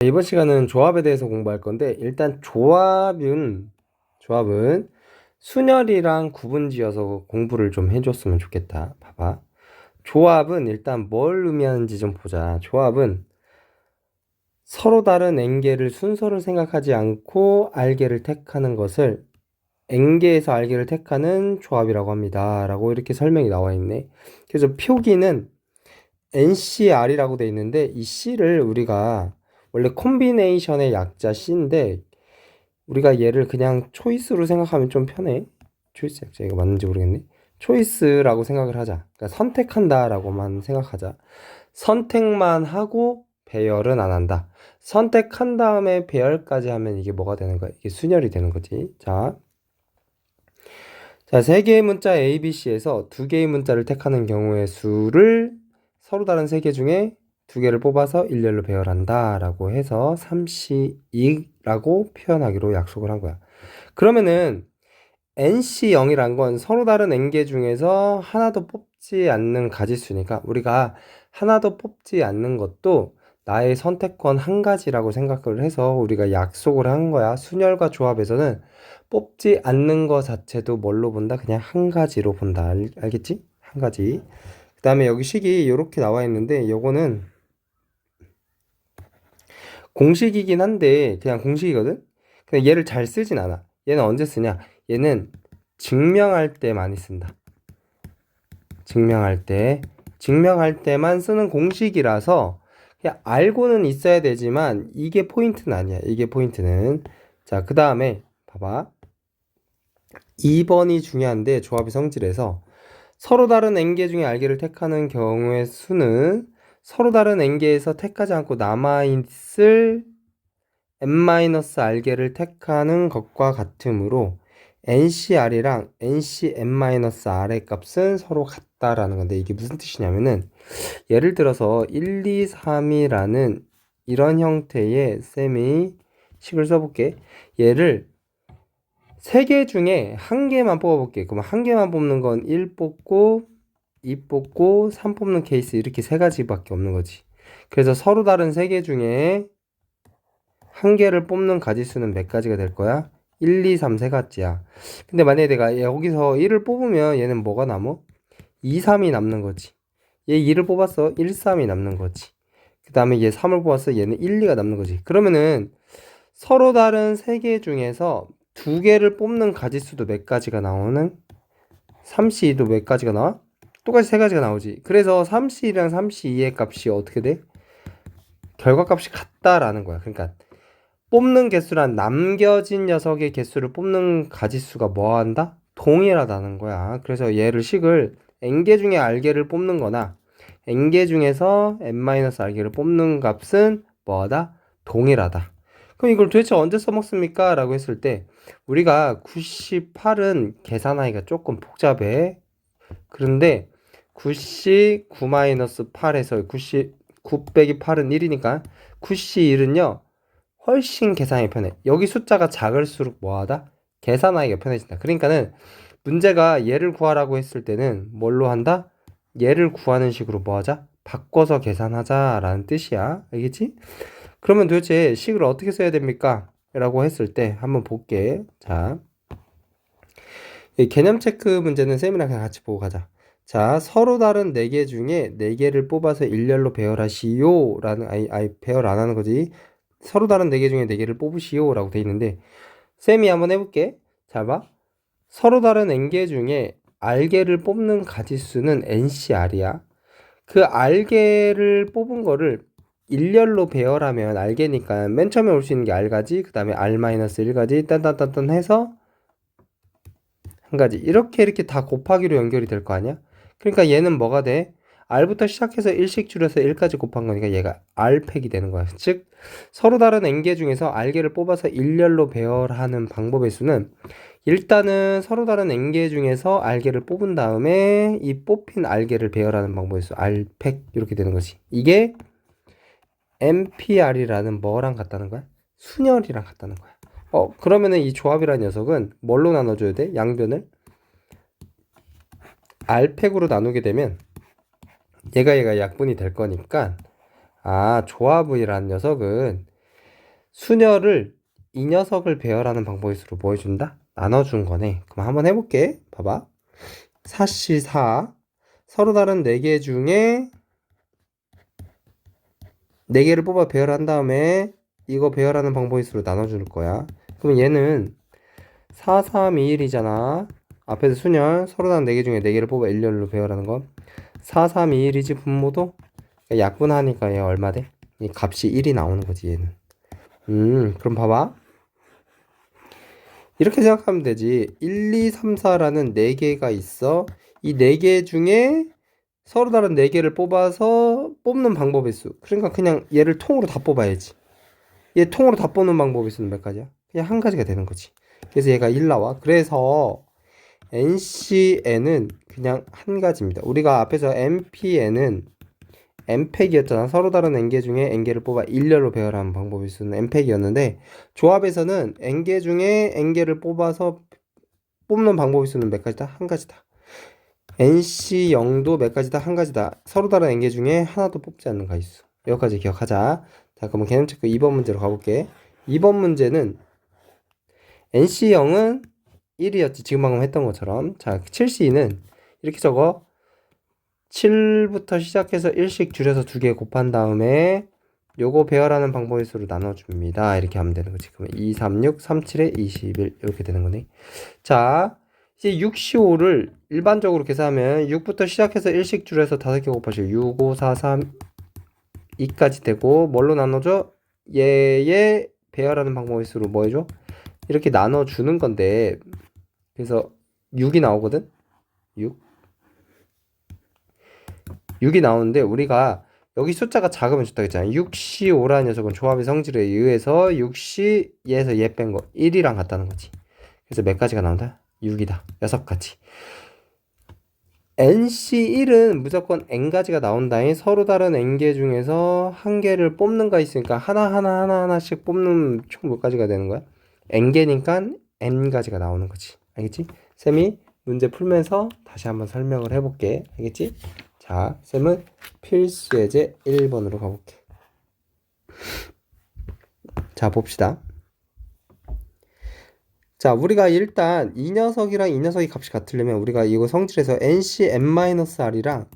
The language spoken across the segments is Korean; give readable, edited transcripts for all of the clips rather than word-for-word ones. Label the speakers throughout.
Speaker 1: 이번 시간은 조합에 대해서 공부할 건데 일단 조합은 순열이랑 구분지어서 공부를 좀 해줬으면 좋겠다. 봐봐. 조합은 일단 뭘 의미하는지 좀 보자. 조합은 서로 다른 N개를 순서를 생각하지 않고 R개를 택하는 것을 N개에서 R개를 택하는 조합이라고 합니다. 라고 이렇게 설명이 나와 있네. 그래서 표기는 NCR이라고 돼 있는데 이 C를 우리가 원래 콤비네이션의 약자 C인데 우리가 얘를 그냥 초이스로 생각하면 좀 편해. 초이스 약자 이거 맞는지 모르겠네. 초이스라고 생각을 하자. 그러니까 선택한다라고만 생각하자. 선택만 하고 배열은 안 한다. 선택한 다음에 배열까지 하면 이게 뭐가 되는 거야? 이게 순열이 되는 거지. 자, 세 개의 문자 A, B, C에서 두 개의 문자를 택하는 경우의 수를 서로 다른 세 개 중에 두 개를 뽑아서 일렬로 배열한다 라고 해서 3C2라고 표현하기로 약속을 한 거야. 그러면은 NC0이란 건 서로 다른 N개 중에서 하나도 뽑지 않는 가지수니까 우리가 하나도 뽑지 않는 것도 나의 선택권 한 가지라고 생각을 해서 우리가 약속을 한 거야. 순열과 조합에서는 뽑지 않는 거 자체도 뭘로 본다? 그냥 한 가지로 본다. 알겠지? 한 가지. 그 다음에 여기 식이 이렇게 나와 있는데 요거는 공식이긴 한데 그냥 공식이거든? 근데 얘를 잘 쓰진 않아. 얘는 언제 쓰냐? 얘는 증명할 때 많이 쓴다. 증명할 때만 쓰는 공식이라서 그냥 알고는 있어야 되지만 이게 포인트는 아니야. 이게 포인트는. 자, 그 다음에 봐봐. 2번이 중요한데 조합의 성질에서 서로 다른 N개 중에 R개를 택하는 경우의 수는 서로 다른 N개에서 택하지 않고 남아있을 n-R개를 택하는 것과 같으므로 NCR이랑 NCn-R의 값은 서로 같다라는 건데 이게 무슨 뜻이냐면은 예를 들어서 1, 2, 3이라는 이런 형태의 셈의 식을 써볼게. 얘를 세 개 중에 한 개만 뽑아볼게. 그럼 한 개만 뽑는 건 1 뽑고 2 뽑고 3 뽑는 케이스 이렇게 세 가지밖에 없는 거지. 그래서 서로 다른 세 개 중에 한 개를 뽑는 가지수는 몇 가지가 될 거야? 1, 2, 3 세 가지야. 근데 만약에 내가 여기서 1을 뽑으면 얘는 뭐가 남어? 2, 3이 남는 거지. 얘 2를 뽑았어. 1, 3이 남는 거지. 그 다음에 얘 3을 뽑았어. 얘는 1, 2가 남는 거지. 그러면은 서로 다른 세 개 중에서 두 개를 뽑는 가지수도 몇 가지가 나오는? 3C2도 몇 가지가 나와? 똑같이 세 가지가 나오지. 그래서 3C1이랑 3C2의 값이 어떻게 돼? 결과값이 같다라는 거야. 그러니까 뽑는 개수란 남겨진 녀석의 개수를 뽑는 가지수가 뭐한다? 동일하다는 거야. 그래서 얘를 식을 n개 중에 r개를 뽑는 거나 n개 중에서 n-r개를 뽑는 값은 뭐하다? 동일하다. 그럼 이걸 도대체 언제 써먹습니까? 라고 했을 때 우리가 98은 계산하기가 조금 복잡해. 그런데 99-8에서 9 빼기 8은 1이니까 91은요 훨씬 계산하기 편해. 여기 숫자가 작을수록 뭐하다? 계산하기가 편해진다. 그러니까는 문제가 얘를 구하라고 했을 때는 뭘로 한다? 얘를 구하는 식으로 뭐하자? 바꿔서 계산하자 라는 뜻이야. 알겠지? 그러면 도대체 식을 어떻게 써야 됩니까? 라고 했을 때 한번 볼게. 자, 이 개념 체크 문제는 쌤이랑 그냥 같이 보고 가자. 자, 서로 다른 4개 중에 4개를 뽑아서 일렬로 배열하시오 라는 배열 안 하는 거지. 서로 다른 4개 중에 4개를 뽑으시오 라고 돼 있는데 쌤이 한번 해볼게. 잘 봐. 서로 다른 n개 중에 r개를 뽑는 가지수는 ncr이야. 그 r개를 뽑은 거를 일렬로 배열하면 r개니까 맨 처음에 올 수 있는 게 r가지, 그 다음에 r-1가지 딴딴딴딴 해서 한 가지 이렇게 다 곱하기로 연결이 될 거 아니야? 그러니까 얘는 뭐가 돼? r부터 시작해서 1씩 줄여서 1까지 곱한 거니까 얘가 r팩이 되는 거야. 즉 서로 다른 n개 중에서 r개를 뽑아서 일렬로 배열하는 방법의 수는 일단은 서로 다른 n개 중에서 r개를 뽑은 다음에 이 뽑힌 r개를 배열하는 방법의 수 r팩 이렇게 되는 거지. 이게 MPR이라는 뭐랑 같다는 거야? 순열이랑 같다는 거야. 그러면은 이 조합이라는 녀석은 뭘로 나눠줘야 돼? 양변을 R팩으로 나누게 되면 얘가 약분이 될 거니까 조합이라는 녀석은 수녀를 이 녀석을 배열하는 방법의 수로 뭐 해준다? 나눠준 거네. 그럼 한번 해볼게. 봐봐. 4시 4 서로 다른 4개 중에 4개를 뽑아 배열한 다음에 이거 배열하는 방법의 수로 나눠줄 거야. 그럼 얘는 4, 3, 2, 1이잖아. 앞에서 순열 서로 다른 4개 중에 4개를 뽑아 일렬로 배열하는 거. 4, 3, 2, 1이지 분모도? 약분하니까 얘 얼마 돼? 이 값이 1이 나오는 거지 얘는. 그럼 봐봐. 이렇게 생각하면 되지. 1, 2, 3, 4라는 4개가 있어. 이 4개 중에 서로 다른 4개를 뽑아서 뽑는 방법의 수. 그러니까 그냥 얘를 통으로 다 뽑아야지. 얘 통으로 다 뽑는 방법의 수는 몇 가지야? 그냥 한 가지가 되는 거지. 그래서 얘가 1 나와. 그래서 NCN은 그냥 한 가지입니다. 우리가 앞에서 NPN은 N팩이었잖아. 서로 다른 N개 중에 N개를 뽑아 일렬로 배열하는 방법일 수는 N팩이었는데 조합에서는 N개 중에 N개를 뽑아서 뽑는 방법일 수는 몇 가지다? 한 가지다. NC0도 몇 가지다? 한 가지다. 서로 다른 N개 중에 하나도 뽑지 않는 가지수. 여기까지 기억하자. 자, 그러면 개념 체크 2번 문제로 가볼게. 2번 문제는 NC0은 1이었지. 지금 방금 했던 것처럼. 자, 7C는 이렇게 적어. 7부터 시작해서 1씩 줄여서 2개 곱한 다음에 요거 배열하는 방법의 수로 나눠줍니다. 이렇게 하면 되는 거지. 그러면 2, 3, 6, 3, 7에 21 이렇게 되는 거네. 자, 이제 6, 5를 일반적으로 계산하면 6부터 시작해서 1씩 줄여서 5개 곱하시고 6, 5, 4, 3, 2까지 되고 뭘로 나눠줘? 얘의 배열하는 방법의 수로 뭐 해줘? 이렇게 나눠주는 건데 그래서 6이 나오거든? 6이 나오는데 우리가 여기 숫자가 작으면 좋다 했잖아. 6C5라는 녀석은 조합의 성질에 의해서 6C 얘에서 얘 뺀 거 1이랑 같다는 거지. 그래서 몇 가지가 나온다? 6이다. 6가지. NC1은 무조건 N가지가 나온다니 서로 다른 N개 중에서 한 개를 뽑는가 있으니까 하나씩 뽑는 총 몇 가지가 되는 거야? N개니까 N가지가 나오는 거지. 알겠지? 쌤이 문제 풀면서 다시 한번 설명을 해볼게. 알겠지? 자, 쌤은 필수 예제 1번으로 가볼게. 자, 봅시다. 자, 우리가 일단 이 녀석이랑 이 녀석이 값이 같으려면 우리가 이거 성질에서 NCn-R이랑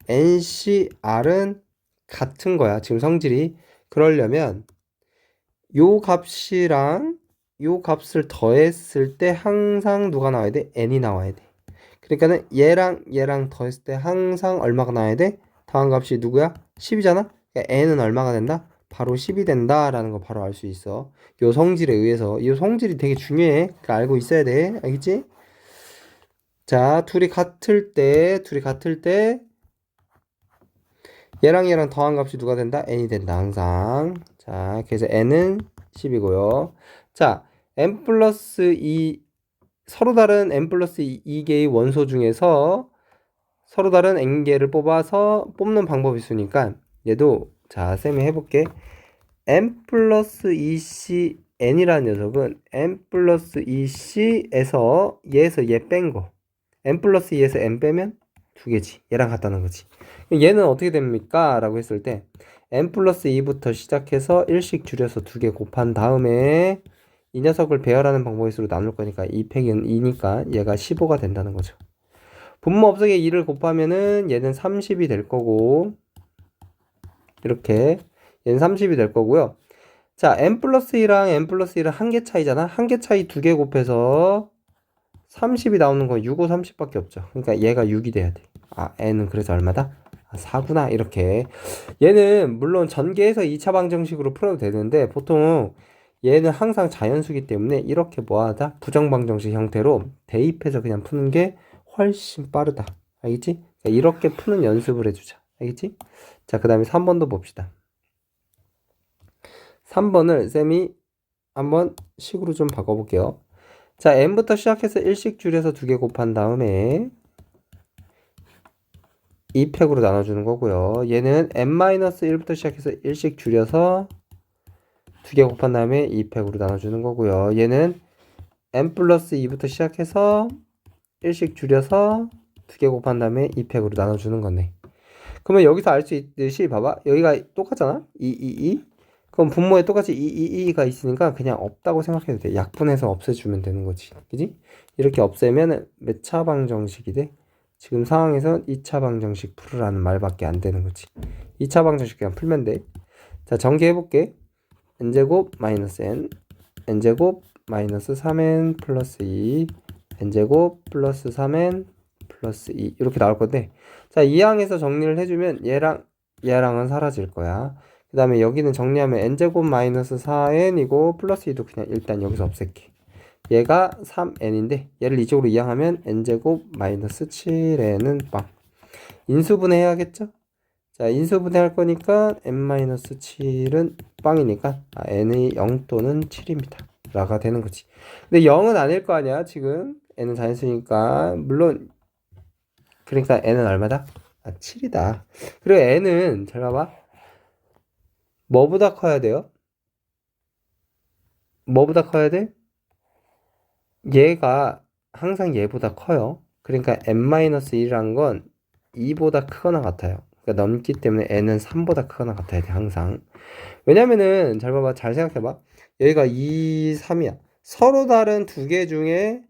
Speaker 1: NCR은 같은 거야. 지금 성질이. 그러려면 요 값이랑 요 값을 더했을 때 항상 누가 나와야 돼? N이 나와야 돼. 그러니까는 얘랑 더했을 때 항상 얼마가 나와야 돼? 더한 값이 누구야? 10이잖아? 그러니까 n은 얼마가 된다? 바로 10이 된다라는 거 바로 알 수 있어. 요 성질에 의해서. 이 성질이 되게 중요해. 그러니까 알고 있어야 돼. 알겠지? 자, 둘이 같을 때 얘랑 더한 값이 누가 된다? n이 된다. 항상. 자, 그래서 n은 10이고요. 자, n 플러스 2 서로 다른 n 플러스 2개의 원소 중에서 서로 다른 n개를 뽑아서 뽑는 방법이 있으니까 얘도 자 쌤이 해볼게. n 플러스 2c n이라는 녀석은 n 플러스 2c에서 얘에서 얘 뺀 거 n 플러스 2에서 n 빼면 두 개지. 얘랑 같다는 거지. 얘는 어떻게 됩니까? 라고 했을 때 n 플러스 2부터 시작해서 1씩 줄여서 2개 곱한 다음에 이 녀석을 배열하는 방법의 수로 나눌 거니까 2 팩은 2니까 얘가 15가 된다는 거죠. 분모 업속에 2를 곱하면은 얘는 30이 될 거고 이렇게 얘는 30이 될 거고요. 자, n 플러스 2랑 n 플러스 1은 한 개 차이잖아. 한 개 차이 2개 곱해서 30이 나오는 건 6, 5, 30밖에 없죠. 그러니까 얘가 6이 돼야 돼. 아, n은 그래서 얼마다? 4구나. 이렇게. 얘는 물론 전개해서 2차 방정식으로 풀어도 되는데 보통 얘는 항상 자연수기 때문에 이렇게 뭐하다? 부정방정식 형태로 대입해서 그냥 푸는 게 훨씬 빠르다. 알겠지? 그러니까 이렇게 푸는 연습을 해주자. 알겠지? 자, 그 다음에 3번도 봅시다. 3번을 쌤이 한번 식으로 좀 바꿔볼게요. 자, n부터 시작해서 1씩 줄여서 2개 곱한 다음에 2팩으로 나눠주는 거고요. 얘는 n-1부터 시작해서 1씩 줄여서 2개 곱한 다음에 2팩으로 나눠주는 거고요. 얘는 n 플러스 2부터 시작해서 1씩 줄여서 2개 곱한 다음에 2팩으로 나눠주는 거네. 그러면 여기서 알 수 있듯이 봐봐. 여기가 똑같잖아. 2, 2, 2. 그럼 분모에 똑같이 2가 있으니까 그냥 없다고 생각해도 돼. 약분해서 없애주면 되는 거지. 그지? 이렇게 없애면 몇 차 방정식이 돼? 지금 상황에서 2차 방정식 풀으라는 말밖에 안 되는 거지. 2차 방정식 그냥 풀면 돼. 자, 전개해볼게. n제곱 마이너스 n, n제곱 마이너스 3n 플러스 2, n제곱 플러스 3n 플러스 2 이렇게 나올 건데, 자, 이 항에서 정리를 해주면 얘랑은 사라질 거야. 그 다음에 여기는 정리하면 n제곱 마이너스 4n이고 플러스 2도 그냥 일단 여기서 없앨게. 얘가 3n인데 얘를 이쪽으로 이항하면 n제곱 마이너스 7n은 빵. 인수분해 해야겠죠? 자, 인수분해 할 거니까 n-7은 빵이니까 n이 0 또는 7입니다. 라가 되는 거지. 근데 0은 아닐 거 아니야, 지금. n은 자연수니까. 물론, 그러니까 n은 얼마다? 7이다. 그리고 n은, 잘 봐봐. 뭐보다 커야 돼요? 뭐보다 커야 돼? 얘가 항상 얘보다 커요. 그러니까 n-1이라는 건 2보다 크거나 같아요. 그러니까 넘기 때문에 n은 3보다 크거나 같아야 돼, 항상. 왜냐면은, 잘 봐봐, 잘 생각해봐. 여기가 2, 3이야. 서로 다른 두 개 중에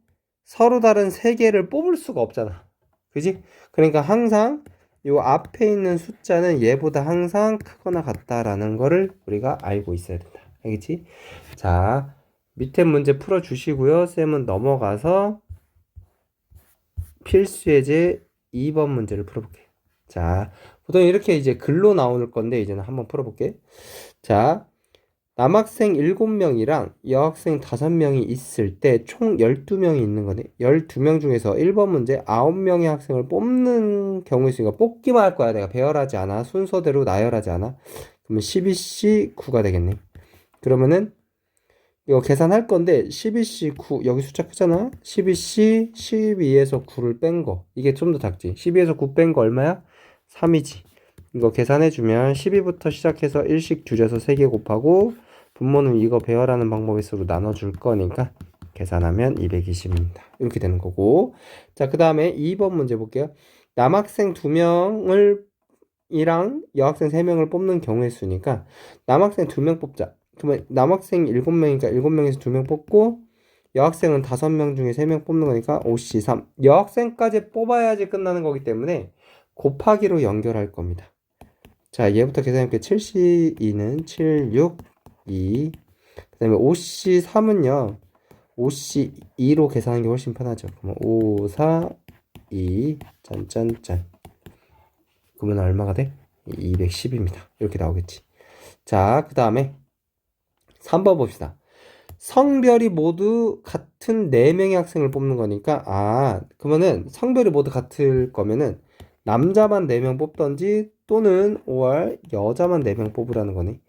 Speaker 1: 서로 다른 세 개를 뽑을 수가 없잖아. 그지? 그러니까 항상 요 앞에 있는 숫자는 얘보다 항상 크거나 같다라는 거를 우리가 알고 있어야 된다. 알겠지? 자, 밑에 문제 풀어주시고요. 쌤은 넘어가서 필수예제 2번 문제를 풀어볼게요. 자, 보통 이렇게 이제 글로 나올 건데 이제는 한번 풀어볼게. 자, 남학생 7명이랑 여학생 5명이 있을 때 총 12명이 있는 거네. 12명 중에서 1번 문제 9명의 학생을 뽑는 경우 있으니까 뽑기만 할 거야. 내가 배열하지 않아. 순서대로 나열하지 않아. 그러면 12C 9가 되겠네. 그러면은 이거 계산할 건데 12C 9 여기 숫자 크잖아. 12C 12에서 9를 뺀 거. 이게 좀 더 작지. 12에서 9 뺀 거 얼마야? 3이지. 이거 계산해주면 12부터 시작해서 1씩 줄여서 3개 곱하고 분모는 이거 배열하는 방법의 수로 나눠줄 거니까 계산하면 220입니다. 이렇게 되는 거고. 자, 그 다음에 2번 문제 볼게요. 남학생 2명을 이랑 여학생 3명을 뽑는 경우의 수니까 남학생 2명 뽑자. 그러면 남학생 7명이니까 7명에서 2명 뽑고 여학생은 5명 중에 3명 뽑는 거니까 5C3. 여학생까지 뽑아야지 끝나는 거기 때문에 곱하기로 연결할 겁니다. 자, 얘부터 계산해볼게요. 7C2는 7, 6, 2. 그 다음에 5C3은요. 5C2로 계산하는 게 훨씬 편하죠. 그러면 5, 4, 2, 짠짠짠. 그러면 얼마가 돼? 210입니다. 이렇게 나오겠지. 자, 그 다음에 3번 봅시다. 성별이 모두 같은 4명의 학생을 뽑는 거니까, 그러면은 성별이 모두 같을 거면은 남자만 4명 뽑던지 또는 5월 여자만 4명 뽑으라는 거네.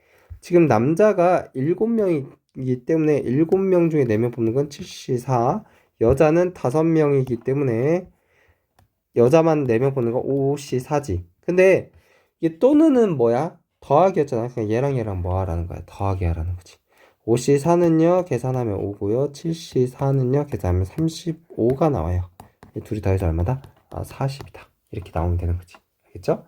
Speaker 1: 지금 남자가 7명이기 때문에 7명 중에 4명 뽑는 건 7C4, 여자는 5명이기 때문에 여자만 4명 뽑는 건 5C4지. 근데 이게 또는은 뭐야? 더하기였잖아. 그냥 얘랑 뭐 하라는 거야? 더하기 하라는 거지. 5C4는요, 계산하면 5고요. 7C4는요, 계산하면 35가 나와요. 이 둘이 더해서 얼마다? 40이다. 이렇게 나오면 되는 거지. 알겠죠?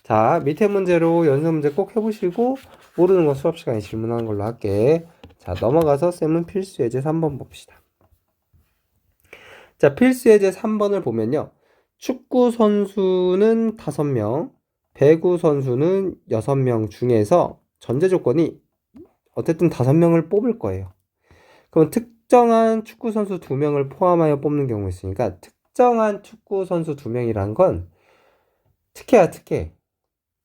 Speaker 1: 자, 밑에 문제로 연습 문제 꼭 해보시고, 모르는 거 수업 시간에 질문하는 걸로 할게. 자, 넘어가서 쌤은 필수 예제 3번 봅시다. 자, 필수 예제 3번을 보면요. 축구 선수는 5명, 배구 선수는 6명 중에서 전제 조건이 어쨌든 5명을 뽑을 거예요. 그럼 특정한 축구 선수 2명을 포함하여 뽑는 경우 있으니까 특정한 축구 선수 2명이란 건 특혜야, 특혜.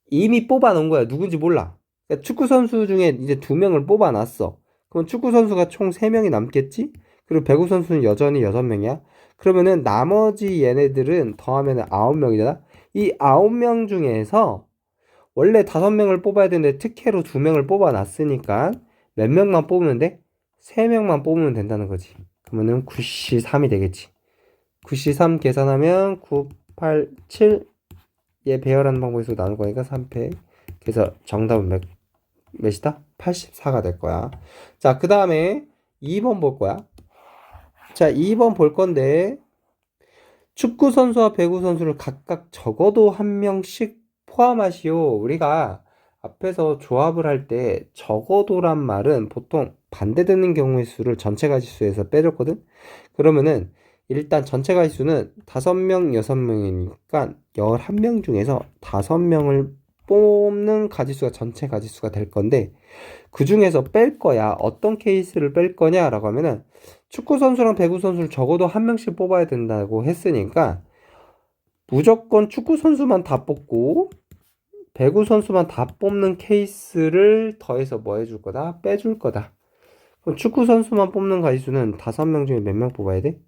Speaker 1: 이미 뽑아놓은 거야. 누군지 몰라. 그러니까 축구 선수 중에 이제 2명을 뽑아놨어. 그럼 축구 선수가 총 3명이 남겠지? 그리고 배구 선수는 여전히 6명이야. 그러면은 나머지 얘네들은 더하면 9명이잖아. 이 9명 중에서 원래 5명을 뽑아야 되는데 특혜로 2명을 뽑아놨으니까 몇 명만 뽑으면 돼? 3명만 뽑으면 된다는 거지. 그러면은 9C3이 되겠지. 9C3 계산하면 9, 8, 7. 얘 배열하는 방법에서 나눌 거니까 3패. 그래서 정답은 몇이다? 84가 될 거야. 자, 그 다음에 2번 볼 거야. 자, 2번 볼 건데 축구 선수와 배구 선수를 각각 적어도 한 명씩 포함하시오. 우리가 앞에서 조합을 할 때 적어도란 말은 보통 반대되는 경우의 수를 전체 가지수에서 빼줬거든? 그러면은 일단 전체 가지수는 5명, 6명이니까 11명 중에서 5명을 뽑는 가지수가 전체 가지수가 될 건데 그 중에서 뺄 거야. 어떤 케이스를 뺄 거냐라고 하면은 축구 선수랑 배구 선수를 적어도 한 명씩 뽑아야 된다고 했으니까 무조건 축구 선수만 다 뽑고 배구 선수만 다 뽑는 케이스를 더해서 뭐 해줄 거다? 빼줄 거다. 그럼 축구 선수만 뽑는 가지수는 5명 중에 몇 명 뽑아야 돼?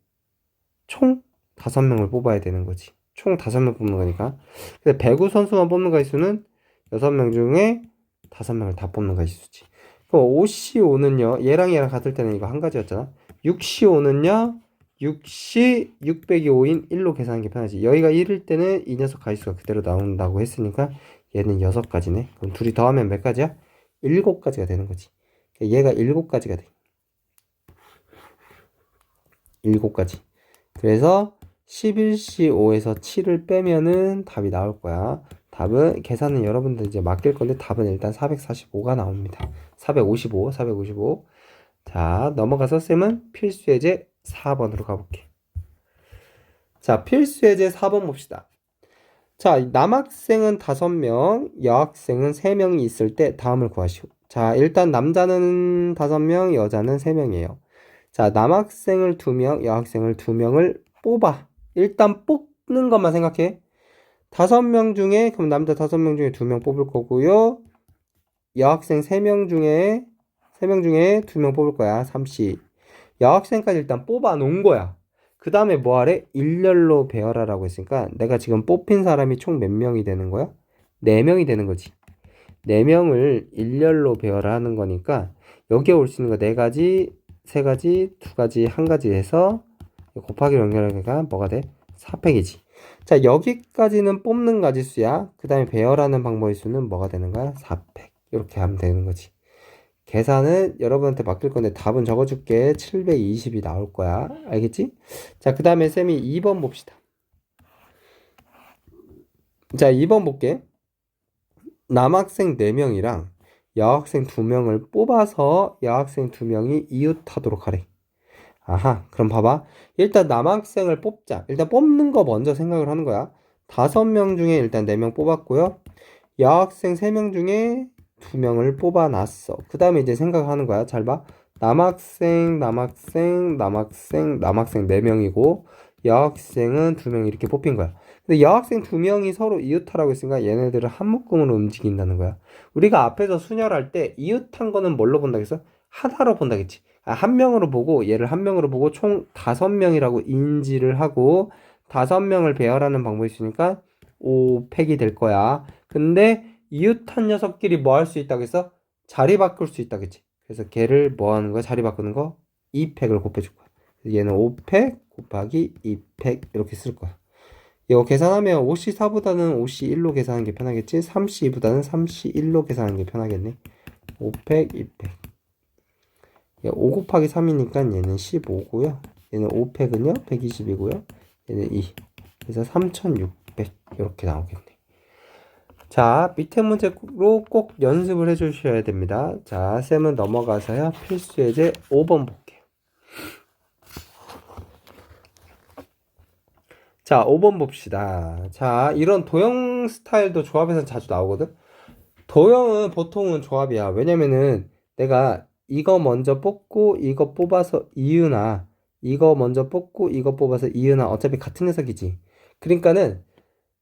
Speaker 1: 총 5명을 뽑아야 되는 거지. 총 5명 뽑는 거니까. 근데 배구 선수만 뽑는 가지수는 6명 중에 5명을 다 뽑는 가지수지. 그럼 5C5는요, 얘랑 같을 때는 이거 한 가지였잖아. 6C5는요, 6C 600이 5인 1로 계산하는 게 편하지. 여기가 1일 때는 이 녀석 가지수가 그대로 나온다고 했으니까 얘는 6가지네. 그럼 둘이 더하면 몇 가지야? 7가지가 되는 거지. 얘가 7가지가 돼. 7가지. 그래서 11C5에서 7을 빼면은 답이 나올 거야. 답은 계산은 여러분들 이제 맡길 건데 답은 일단 445가 나옵니다. 455, 455. 자, 넘어가서 쌤은 필수예제 4번으로 가볼게. 자, 필수예제 4번 봅시다. 자, 남학생은 5명, 여학생은 3명이 있을 때 다음을 구하시오. 자, 일단 남자는 5명, 여자는 3명이에요. 자, 남학생을 2명, 여학생을 2명을 뽑아. 일단 뽑는 것만 생각해. 5명 중에, 그럼 남자 5명 중에 2명 뽑을 거고요. 여학생 3명 중에 2명 뽑을 거야. 3씨. 여학생까지 일단 뽑아 놓은 거야. 그 다음에 뭐 하래? 일렬로 배열하라고 했으니까 내가 지금 뽑힌 사람이 총 몇 명이 되는 거야? 4명이 되는 거지. 4명을 일렬로 배열하는 거니까 여기에 올 수 있는 거 4가지, 3가지, 2가지, 1가지 해서 곱하기 연결하니까 뭐가 돼? 4팩이지. 자, 여기까지는 뽑는 가지수야. 그 다음에 배열하는 방법의 수는 뭐가 되는 거야? 4팩. 이렇게 하면 되는 거지. 계산은 여러분한테 맡길 건데 답은 적어줄게. 720이 나올 거야. 알겠지? 자, 그 다음에 쌤이 2번 봅시다. 자, 2번 볼게. 남학생 4명이랑 여학생 2명을 뽑아서 여학생 2명이 이웃하도록 하래. 아하, 그럼 봐봐. 일단 남학생을 뽑자. 일단 뽑는 거 먼저 생각을 하는 거야. 5명 중에 일단 4명 뽑았고요. 여학생 3명 중에 2명을 뽑아놨어. 그 다음에 이제 생각하는 거야. 잘 봐. 남학생 4명이고 여학생은 2명 이렇게 뽑힌 거야. 근데 여학생 2명이 서로 이웃하라고 했으니까 얘네들을 한 묶음으로 움직인다는 거야. 우리가 앞에서 순열할 때 이웃한 거는 뭘로 본다겠어? 하나로 본다겠지. 한 명으로 보고 얘를 한 명으로 보고 총 5명이라고 인지를 하고 5명을 배열하는 방법이 있으니까 5팩이 될 거야. 근데 이웃한 녀석끼리 뭐 할 수 있다겠어? 자리 바꿀 수 있다겠지. 그래서 걔를 뭐 하는 거야? 자리 바꾸는 거? 2팩을 곱해줄 거야. 얘는 5팩 곱하기 2팩 이렇게 쓸 거야. 이거 계산하면 5C4보다는 5C1로 계산하는 게 편하겠지? 3C2보다는 3C1로 계산하는 게 편하겠네. 5팩, 2팩. 5 곱하기 3이니까 얘는 15고요. 얘는 5팩은요? 120이고요. 얘는 2. 그래서 3600 이렇게 나오겠네. 자, 밑에 문제로 꼭 연습을 해주셔야 됩니다. 자, 쌤은 넘어가서요. 필수예제 5번 볼게요. 자, 5번 봅시다. 자, 이런 도형 스타일도 조합에서 자주 나오거든? 도형은 보통은 조합이야. 왜냐면은 내가 이거 먼저 뽑고 이거 뽑아서 이으나 이거 먼저 뽑고 이거 뽑아서 이으나 어차피 같은 녀석이지. 그러니까는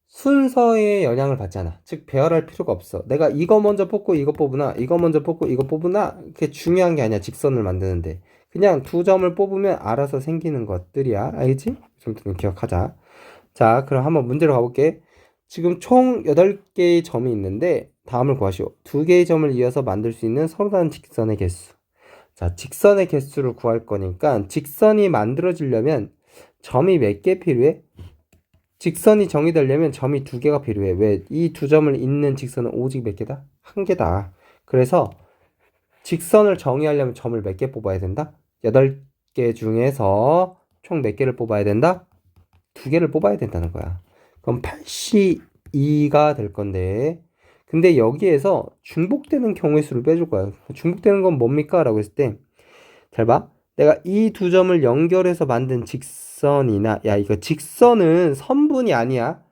Speaker 1: 순서에 영향을 받지 않아. 즉 배열할 필요가 없어. 내가 이거 먼저 뽑고 이거 뽑으나 이거 먼저 뽑고 이거 뽑으나 그게 중요한 게 아니야. 직선을 만드는데 그냥 2점을 뽑으면 알아서 생기는 것들이야. 알겠지? 좀 기억하자. 자, 그럼 한번 문제로 가볼게. 지금 총 8개의 점이 있는데 다음을 구하시오. 2개의 점을 이어서 만들 수 있는 서로 다른 직선의 개수. 자, 직선의 개수를 구할 거니까 직선이 만들어지려면 점이 몇 개 필요해? 직선이 정의되려면 점이 2개가 필요해. 왜? 이 2점을 잇는 직선은 오직 몇 개다? 1개다. 그래서 직선을 정의하려면 점을 몇 개 뽑아야 된다? 8개 중에서 총 몇 개를 뽑아야 된다? 2개를 뽑아야 된다는 거야. 그럼 82가 될 건데 근데 여기에서 중복되는 경우의 수를 빼줄 거야. 중복되는 건 뭡니까? 라고 했을 때, 잘 봐. 내가 이 두 점을 연결해서 만든 직선이나, 야, 이거 직선은 선분이 아니야.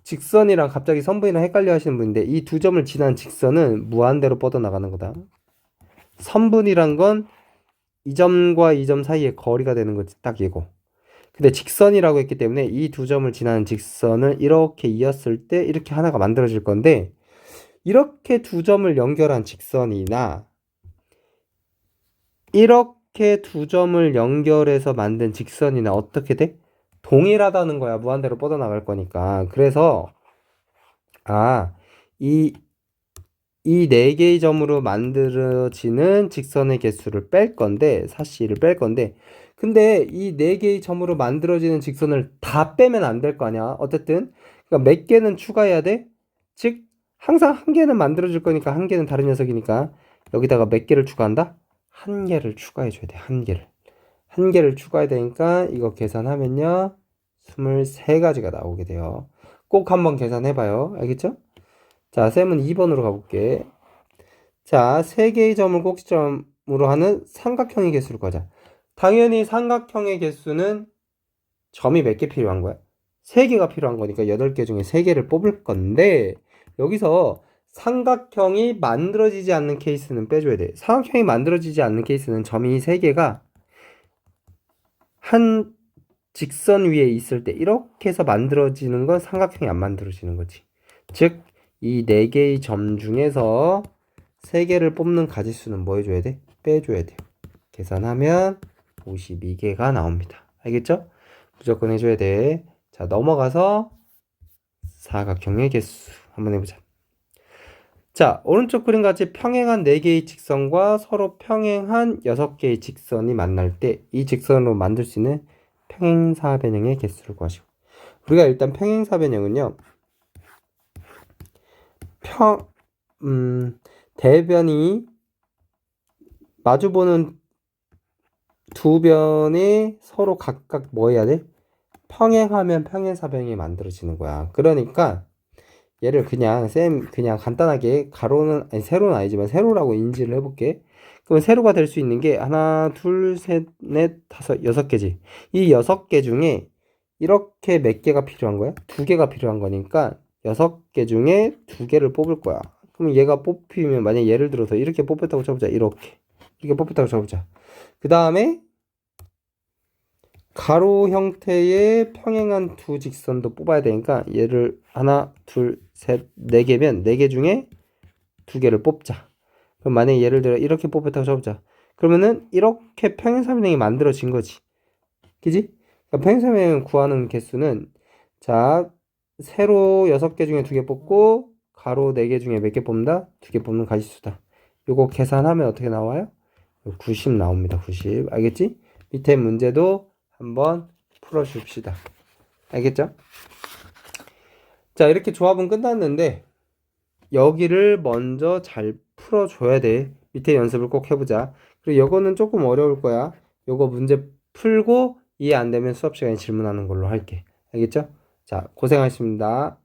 Speaker 1: 직선이랑 갑자기 선분이랑 헷갈려 하시는 분인데, 이 두 점을 지난 직선은 무한대로 뻗어나가는 거다. 선분이란 건 이 점과 이 점 사이의 거리가 되는 거지, 딱 이거. 근데 직선이라고 했기 때문에 이 두 점을 지나는 직선을 이렇게 이었을 때 이렇게 하나가 만들어질 건데, 이렇게 두 점을 연결한 직선이나 이렇게 두 점을 연결해서 만든 직선이나 어떻게 돼? 동일하다는 거야. 무한대로 뻗어나갈 거니까. 그래서 이 네 개의 점으로 만들어지는 직선의 개수를 뺄 건데, 사씨를 뺄 건데, 근데 이 네 개의 점으로 만들어지는 직선을 다 빼면 안 될 거 아니야. 어쨌든 그러니까 몇 개는 추가해야 돼. 즉 항상 한 개는 만들어질 거니까 한 개는 다른 녀석이니까 여기다가 몇 개를 추가한다? 한 개를 추가해 줘야 돼. 한 개를 추가해야 되니까 이거 계산하면요 23가지가 나오게 돼요. 꼭 한번 계산해 봐요. 알겠죠? 자, 쌤은 2번으로 가볼게. 자, 세 개의 점을 꼭지점으로 하는 삼각형의 개수를 구하자. 당연히 삼각형의 개수는 점이 몇 개 필요한 거야? 3개가 필요한 거니까 8개 중에 3개를 뽑을 건데, 여기서 삼각형이 만들어지지 않는 케이스는 빼줘야 돼. 삼각형이 만들어지지 않는 케이스는 점이 3개가 한 직선 위에 있을 때 이렇게 해서 만들어지는 건 삼각형이 안 만들어지는 거지. 즉, 이 4개의 점 중에서 3개를 뽑는 가지수는 뭐 해줘야 돼? 빼줘야 돼요. 계산하면 52개가 나옵니다. 알겠죠? 무조건 해줘야 돼. 자, 넘어가서 사각형의 개수 한번 해보자. 자, 오른쪽 그림 같이 평행한 4개의 직선과 서로 평행한 6개의 직선이 만날 때 이 직선으로 만들 수 있는 평행사변형의 개수를 구하시고, 우리가 일단 평행사변형은요 대변이 마주보는 두 변이 서로 각각 뭐 해야 돼? 평행하면 평행사변이 만들어지는 거야. 그러니까 얘를 그냥 간단하게 가로는 아니 세로는 아니지만 세로라고 인지를 해볼게. 그러면 세로가 될 수 있는 게 하나, 둘, 셋, 넷, 다섯, 6개지. 이 6개 중에 이렇게 몇 개가 필요한 거야? 2개가 필요한 거니까 6개 중에 2개를 뽑을 거야. 그럼 얘가 뽑히면 만약 예를 들어서 이렇게 뽑혔다고 쳐보자. 이렇게 뽑혔다고 쳐보자. 그 다음에 가로 형태의 평행한 두 직선도 뽑아야 되니까 얘를 하나, 둘, 셋, 4개면 4개 중에 2개를 뽑자. 그럼 만약에 예를 들어 이렇게 뽑혔다고 쳐보자. 그러면은 이렇게 평행사변형이 만들어진 거지. 그지? 그러니까 평행사변형 구하는 개수는 자, 세로 6개 중에 2개 뽑고 가로 4개 중에 몇 개 뽑는다? 2개 뽑는 가지수다. 요거 계산하면 어떻게 나와요? 90 나옵니다. 90. 알겠지? 밑에 문제도 한번 풀어줍시다. 알겠죠? 자, 이렇게 조합은 끝났는데 여기를 먼저 잘 풀어줘야 돼. 밑에 연습을 꼭 해보자. 그리고 요거는 조금 어려울 거야. 요거 문제 풀고 이해 안 되면 수업 시간에 질문하는 걸로 할게. 알겠죠? 자, 고생하셨습니다.